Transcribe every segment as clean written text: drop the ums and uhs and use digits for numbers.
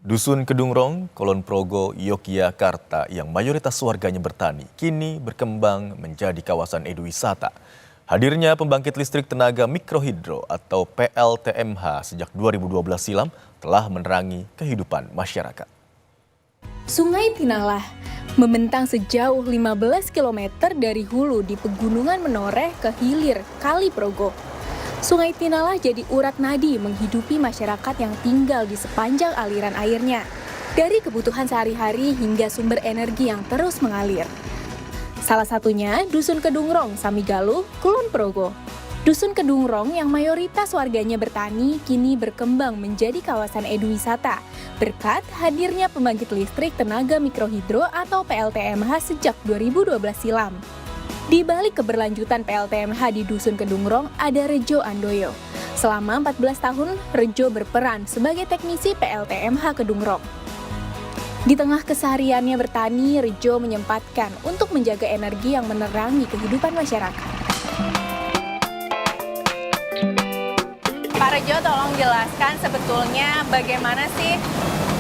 Dusun Kedungrong, Kulon Progo, Yogyakarta yang mayoritas warganya bertani, kini berkembang menjadi kawasan eduwisata. Hadirnya pembangkit listrik tenaga mikrohidro atau PLTMH sejak 2012 silam telah menerangi kehidupan masyarakat. Sungai Tinalah membentang sejauh 15 km dari hulu di pegunungan menoreh ke hilir Kali Progo. Sungai Tinalah jadi urat nadi menghidupi masyarakat yang tinggal di sepanjang aliran airnya, dari kebutuhan sehari-hari hingga sumber energi yang terus mengalir. Salah satunya Dusun Kedungrong, Samigaluh, Kulon Progo. Dusun Kedungrong yang mayoritas warganya bertani kini berkembang menjadi kawasan eduwisata berkat hadirnya pembangkit listrik tenaga mikrohidro atau PLTMH sejak 2012 silam. Di balik keberlanjutan PLTMH di Dusun Kedungrong ada Rejo Andoyo. Selama 14 tahun, Rejo berperan sebagai teknisi PLTMH Kedungrong. Di tengah kesehariannya bertani, Rejo menyempatkan untuk menjaga energi yang menerangi kehidupan masyarakat. Pak Rejo, tolong jelaskan sebetulnya bagaimana sih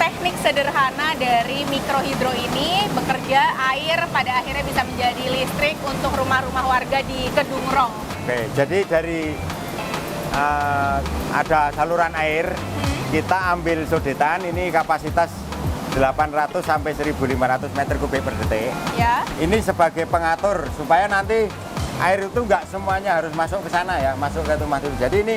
teknik sederhana dari mikrohidro ini bekerja air pada akhirnya bisa menjadi listrik untuk rumah-rumah warga di Kedungrong. Oke, jadi dari ada saluran air, kita ambil sodetan, ini kapasitas 800 sampai 1.500 meter kubik per detik. Ya. Ini sebagai pengatur supaya nanti air itu nggak semuanya harus masuk ke sana ya, masuk ke rumah itu. Jadi ini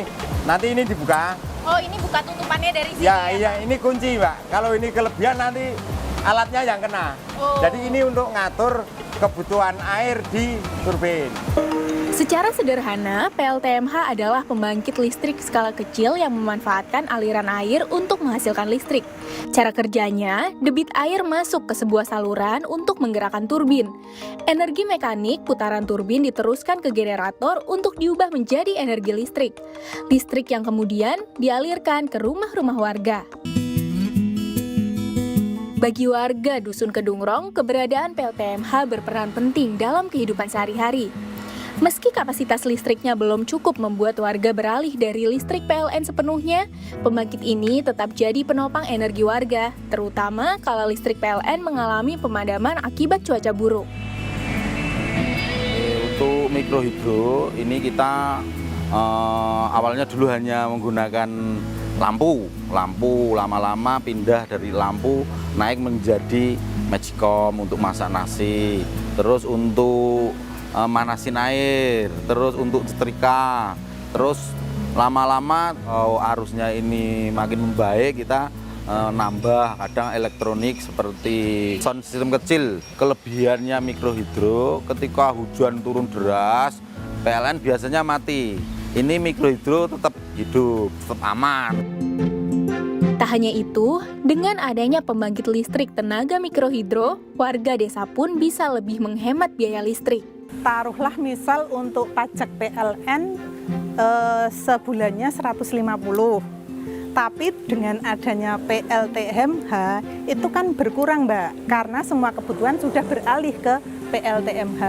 nanti ini dibuka. Oh, ini buka tutupannya dari sini Ya, ya? iya, ini kunci, Mbak. Kalau ini kelebihan nanti alatnya yang kena. Oh. Jadi ini untuk ngatur kebutuhan air di turbin. Secara sederhana, PLTMH adalah pembangkit listrik skala kecil yang memanfaatkan aliran air untuk menghasilkan listrik. Cara kerjanya, debit air masuk ke sebuah saluran untuk menggerakkan turbin. Energi mekanik putaran turbin diteruskan ke generator untuk diubah menjadi energi listrik. Listrik yang kemudian dialirkan ke rumah-rumah warga. Bagi warga Dusun Kedungrong, keberadaan PLTMH berperan penting dalam kehidupan sehari-hari. Meski kapasitas listriknya belum cukup membuat warga beralih dari listrik PLN sepenuhnya, pembangkit ini tetap jadi penopang energi warga, terutama kalau listrik PLN mengalami pemadaman akibat cuaca buruk. Untuk mikrohidro ini kita awalnya dulu hanya menggunakan lampu lama-lama pindah dari lampu naik menjadi magicom untuk masak nasi, terus untuk manasin air, terus untuk setrika, terus lama-lama arusnya ini makin membaik, kita nambah kadang elektronik seperti sound system kecil. Kelebihannya mikrohidro ketika hujan turun deras, PLN biasanya mati. Ini mikrohidro tetap hidup, tetap aman. Tak hanya itu, dengan adanya pembangkit listrik tenaga mikrohidro, warga desa pun bisa lebih menghemat biaya listrik. Taruhlah misal untuk pajak PLN sebulannya 150. Tapi dengan adanya PLTMH itu kan berkurang, Mbak, karena semua kebutuhan sudah beralih ke PLTMH.